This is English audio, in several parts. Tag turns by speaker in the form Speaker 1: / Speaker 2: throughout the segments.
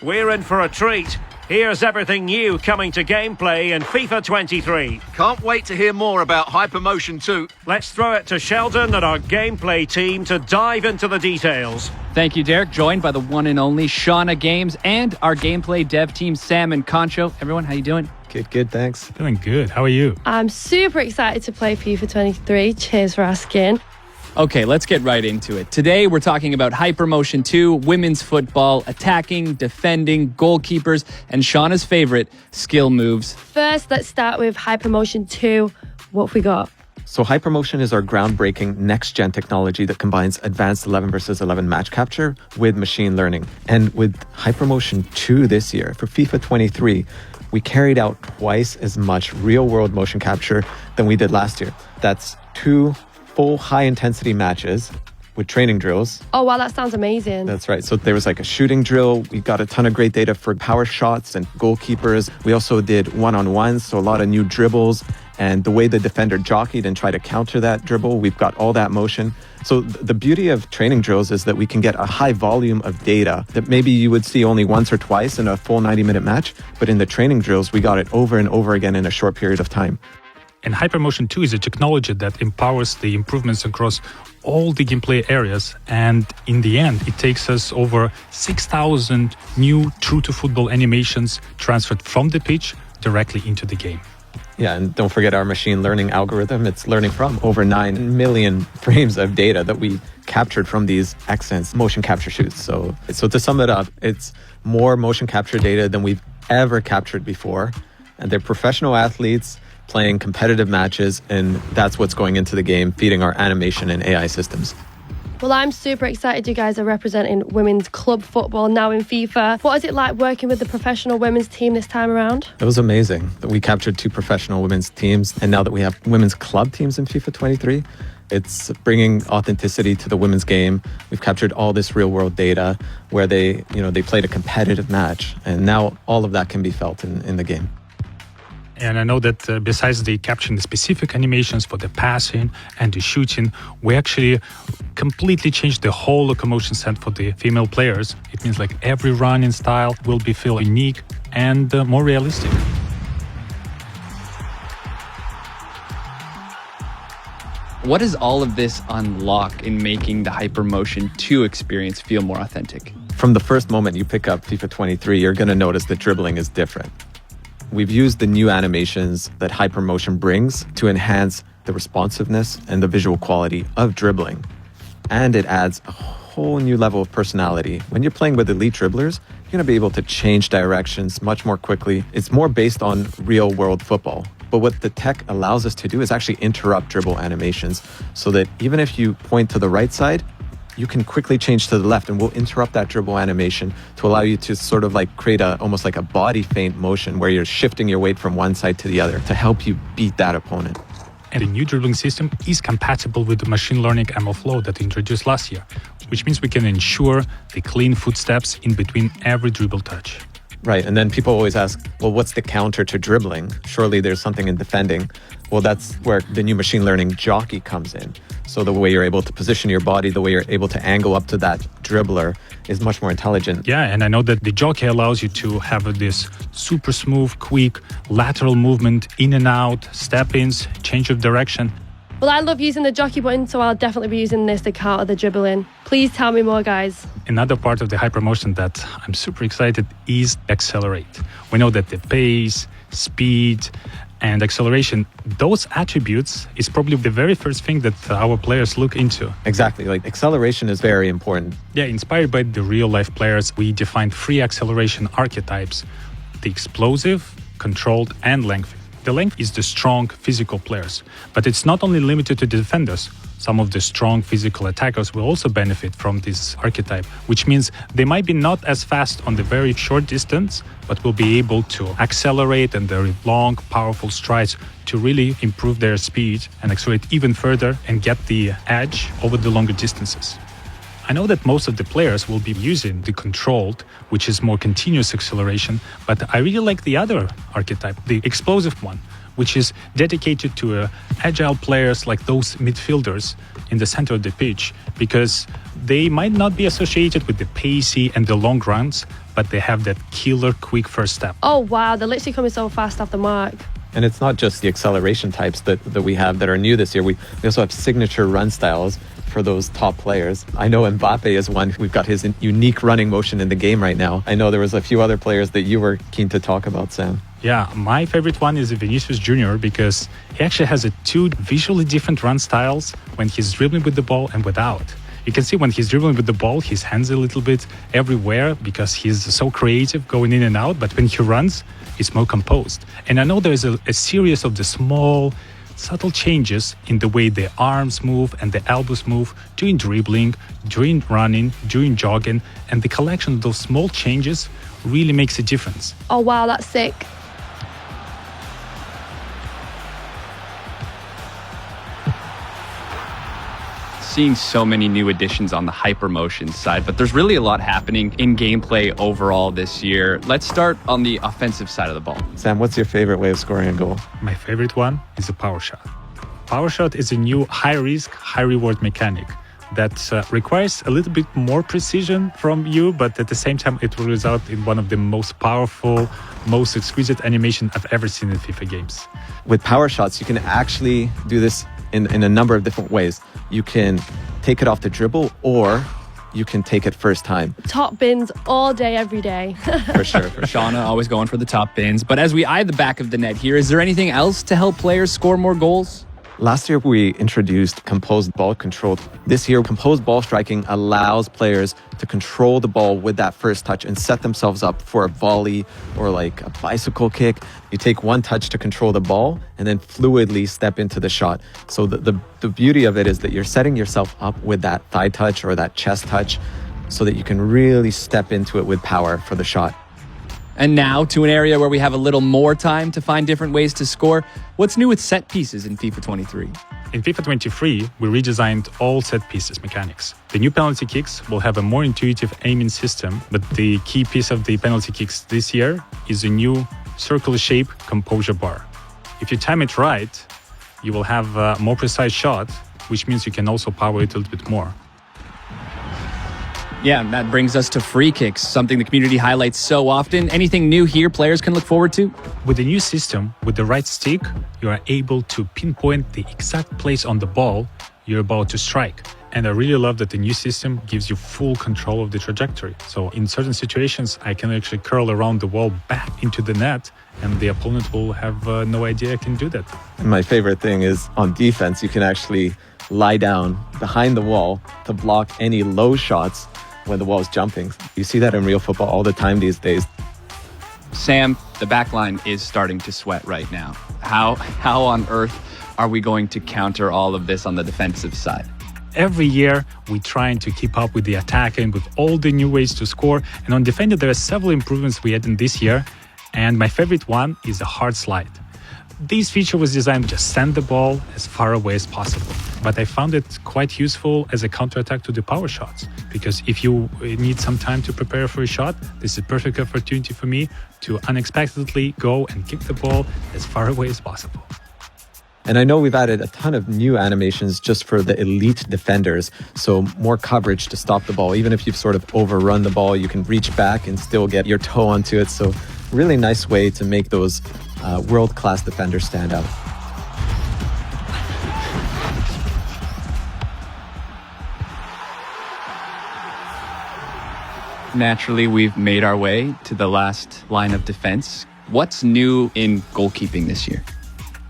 Speaker 1: We're in for a treat. Here's everything new coming to gameplay in FIFA 23.
Speaker 2: Can't wait to hear more about Hypermotion 2.
Speaker 1: Let's throw it to Sheldon and our gameplay team to dive into the details.
Speaker 3: Thank you, Derek. Joined by the one and only Shauna Games and our gameplay dev team, Sam and Concho. Everyone, how you doing?
Speaker 4: Good, thanks.
Speaker 5: Doing good. How are you?
Speaker 6: I'm super excited to play FIFA 23. Cheers for asking.
Speaker 3: Okay, let's get right into it. Today, we're talking about Hypermotion 2, women's football, attacking, defending, goalkeepers, and Shauna's favorite, skill moves.
Speaker 6: First, let's start with Hypermotion 2. What have we got?
Speaker 4: So Hypermotion is our groundbreaking next-gen technology that combines advanced 11 versus 11 match capture with machine learning. And with Hypermotion 2 this year, for FIFA 23, we carried out twice as much real-world motion capture than we did last year. That's 2 full high-intensity matches with training drills.
Speaker 6: Oh, wow, that sounds amazing.
Speaker 4: That's right. So there was like a shooting drill. We got a ton of great data for power shots and goalkeepers. We also did one-on-ones, so a lot of new dribbles and the way the defender jockeyed and tried to counter that dribble. We've got all that motion. So the beauty of training drills is that we can get a high volume of data that maybe you would see only once or twice in a full 90-minute match. But in the training drills, we got it over and over again in a short period of time.
Speaker 5: And Hypermotion 2 is a technology that empowers the improvements across all the gameplay areas. And in the end, it takes us over 6,000 new true-to-football animations transferred from the pitch directly into the game.
Speaker 4: Yeah, and don't forget our machine learning algorithm. It's learning from over 9 million frames of data that we captured from these excellent motion capture shoots. So to sum it up, it's more motion capture data than we've ever captured before. And they're professional athletes playing competitive matches, and that's what's going into the game, feeding our animation and AI systems.
Speaker 6: Well, I'm super excited you guys are representing women's club football now in FIFA. What is it like working with the professional women's team this time around?
Speaker 4: It was amazing that we captured 2 professional women's teams, and now that we have women's club teams in FIFA 23, it's bringing authenticity to the women's game. We've captured all this real-world data where they played a competitive match, and now all of that can be felt in the game.
Speaker 5: And I know that besides the capturing the specific animations for the passing and the shooting, we actually completely changed the whole locomotion set for the female players. It means like every running style will be feel unique and more realistic.
Speaker 3: What does all of this unlock in making the Hypermotion 2 experience feel more authentic?
Speaker 4: From the first moment you pick up FIFA 23, you're going to notice that dribbling is different. We've used the new animations that Hypermotion brings to enhance the responsiveness and the visual quality of dribbling. And it adds a whole new level of personality. When you're playing with elite dribblers, you're going to be able to change directions much more quickly. It's more based on real-world football. But what the tech allows us to do is actually interrupt dribble animations so that even if you point to the right side, you can quickly change to the left, and we'll interrupt that dribble animation to allow you to sort of like create almost like a body feint motion where you're shifting your weight from one side to the other to help you beat that opponent.
Speaker 5: And the new dribbling system is compatible with the machine learning ML flow that we introduced last year, which means we can ensure the clean footsteps in between every dribble touch.
Speaker 4: Right, and then people always ask, well, what's the counter to dribbling? Surely there's something in defending. Well, that's where the new machine learning jockey comes in. So the way you're able to position your body, the way you're able to angle up to that dribbler is much more intelligent.
Speaker 5: Yeah, and I know that the jockey allows you to have this super smooth, quick lateral movement, in and out, step-ins, change of direction.
Speaker 6: Well, I love using the jockey button, so I'll definitely be using this to counter the dribbling. Please tell me more, guys.
Speaker 5: Another part of the Hypermotion that I'm super excited is accelerate. We know that the pace, speed, and acceleration, those attributes is probably the very first thing that our players look into.
Speaker 4: Exactly, like acceleration is very important.
Speaker 5: Yeah, inspired by the real-life players, we defined 3 acceleration archetypes: the explosive, controlled, and lengthy. The length is the strong physical players, but it's not only limited to defenders. Some of the strong physical attackers will also benefit from this archetype, which means they might be not as fast on the very short distance, but will be able to accelerate and their long, powerful strides to really improve their speed and accelerate even further and get the edge over the longer distances. I know that most of the players will be using the controlled, which is more continuous acceleration, but I really like the other archetype, the explosive one, which is dedicated to agile players like those midfielders in the center of the pitch, because they might not be associated with the pacey and the long runs, but they have that killer quick first step.
Speaker 6: Oh wow, they're literally coming so fast off the mark.
Speaker 4: And it's not just the acceleration types that we have that are new this year. We also have signature run styles for those top players. I know Mbappe is one. We've got his unique running motion in the game right now. I know there was a few other players that you were keen to talk about, Sam.
Speaker 5: Yeah, my favorite one is Vinicius Jr. because he actually has two visually different run styles when he's dribbling with the ball and without. You can see when he's dribbling with the ball, his hands a little bit everywhere because he's so creative going in and out. But when he runs, he's more composed. And I know there's a series of the small, subtle changes in the way the arms move and the elbows move during dribbling, during running, during jogging. And the collection of those small changes really makes a difference.
Speaker 6: Oh wow, that's sick.
Speaker 3: Seeing so many new additions on the hypermotion side, but there's really a lot happening in gameplay overall this year. Let's start on the offensive side of the ball.
Speaker 4: Sam, what's your favorite way of scoring a goal?
Speaker 5: My favorite one is a power shot. Power shot is a new high-risk, high-reward mechanic that requires a little bit more precision from you, but at the same time, it will result in one of the most powerful, most exquisite animation I've ever seen in FIFA games.
Speaker 4: With power shots, you can actually do this in a number of different ways. You can take it off the dribble, or you can take it first time.
Speaker 6: Top bins all day, every day.
Speaker 4: For sure.
Speaker 3: Shauna always going for the top bins. But as we eye the back of the net here, is there anything else to help players score more goals?
Speaker 4: Last year, we introduced composed ball control. This year, composed ball striking allows players to control the ball with that first touch and set themselves up for a volley or like a bicycle kick. You take one touch to control the ball and then fluidly step into the shot. So the beauty of it is that you're setting yourself up with that thigh touch or that chest touch so that you can really step into it with power for the shot.
Speaker 3: And now to an area where we have a little more time to find different ways to score. What's new with set pieces in FIFA 23?
Speaker 5: In FIFA 23, we redesigned all set pieces mechanics. The new penalty kicks will have a more intuitive aiming system, but the key piece of the penalty kicks this year is a new circular shape composure bar. If you time it right, you will have a more precise shot, which means you can also power it a little bit more.
Speaker 3: Yeah, and that brings us to free kicks, something the community highlights so often. Anything new here players can look forward to?
Speaker 5: With the new system, with the right stick, you are able to pinpoint the exact place on the ball you're about to strike. And I really love that the new system gives you full control of the trajectory. So in certain situations, I can actually curl around the wall back into the net, and the opponent will have no idea I can do that.
Speaker 4: And my favorite thing is on defense, you can actually lie down behind the wall to block any low shots when the wall's jumping. You see that in real football all the time these days.
Speaker 3: Sam, the back line is starting to sweat right now. How on earth are we going to counter all of this on the defensive side?
Speaker 5: Every year, we're trying to keep up with the attack and with all the new ways to score. And on defending, there are several improvements we had in this year. And my favorite one is a hard slide. This feature was designed to just send the ball as far away as possible. But I found it quite useful as a counterattack to the power shots. Because if you need some time to prepare for a shot, this is a perfect opportunity for me to unexpectedly go and kick the ball as far away as possible.
Speaker 4: And I know we've added a ton of new animations just for the elite defenders. So more coverage to stop the ball. Even if you've sort of overrun the ball, you can reach back and still get your toe onto it. So really nice way to make those world-class defenders stand out.
Speaker 3: Naturally, we've made our way to the last line of defense. What's new in goalkeeping this year?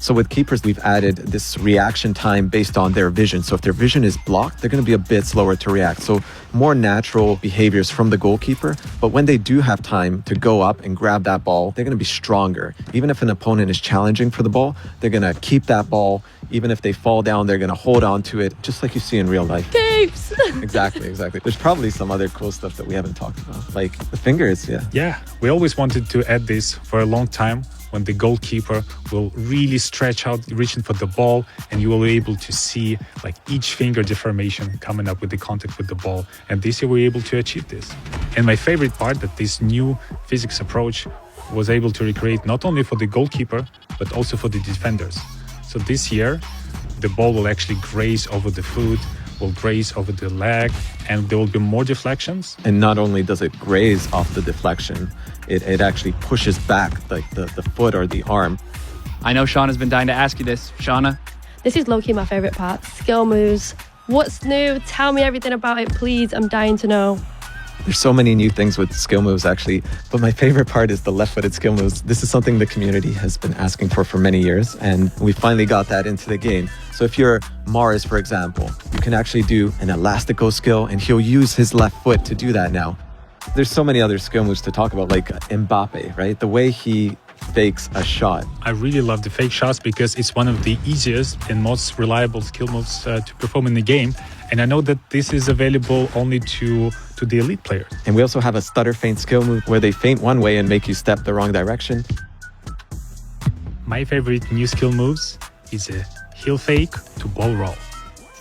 Speaker 4: So with keepers, we've added this reaction time based on their vision. So if their vision is blocked, they're going to be a bit slower to react. So more natural behaviors from the goalkeeper. But when they do have time to go up and grab that ball, they're going to be stronger. Even if an opponent is challenging for the ball, they're going to keep that ball. Even if they fall down, they're going to hold on to it, just like you see in real life.
Speaker 6: Keeps!
Speaker 4: Exactly. There's probably some other cool stuff that we haven't talked about, like the fingers,
Speaker 5: Yeah, we always wanted to add this for a long time, when the goalkeeper will really stretch out, reaching for the ball, and you will be able to see like each finger deformation coming up with the contact with the ball. And this year we were able to achieve this. And my favorite part, that this new physics approach was able to recreate not only for the goalkeeper, but also for the defenders. So this year, the ball will actually graze over the foot, will graze over the leg, and there will be more deflections.
Speaker 4: And not only does it graze off the deflection, it actually pushes back like the foot or the arm.
Speaker 3: I know Shauna's been dying to ask you this. Shauna?
Speaker 6: This is low-key my favourite part. Skill moves. What's new? Tell me everything about it, please. I'm dying to know.
Speaker 4: There's so many new things with skill moves, actually. But my favorite part is the left-footed skill moves. This is something the community has been asking for many years, and we finally got that into the game. So if you're Mars, for example, you can actually do an elastico skill, and he'll use his left foot to do that now. There's so many other skill moves to talk about, like Mbappe, right? The way he fakes a shot.
Speaker 5: I really love the fake shots because it's one of the easiest and most reliable skill moves to perform in the game. And I know that this is available only to the elite players.
Speaker 4: And we also have a stutter feint skill move where they feint one way and make you step the wrong direction.
Speaker 5: My favorite new skill moves is a heel fake to ball roll.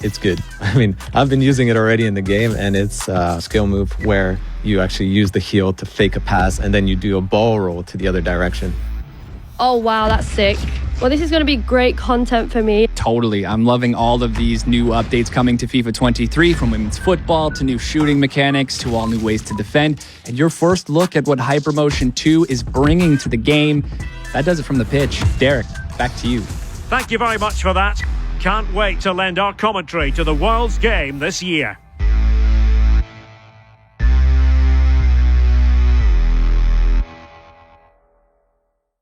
Speaker 4: It's good. I mean, I've been using it already in the game, and it's a skill move where you actually use the heel to fake a pass and then you do a ball roll to the other direction.
Speaker 6: Oh, wow, that's sick. Well, this is going to be great content for me.
Speaker 3: Totally. I'm loving all of these new updates coming to FIFA 23, from women's football to new shooting mechanics to all new ways to defend. And your first look at what Hypermotion 2 is bringing to the game. That does it from the pitch. Derek, back to you.
Speaker 1: Thank you very much for that. Can't wait to lend our commentary to the world's game this year.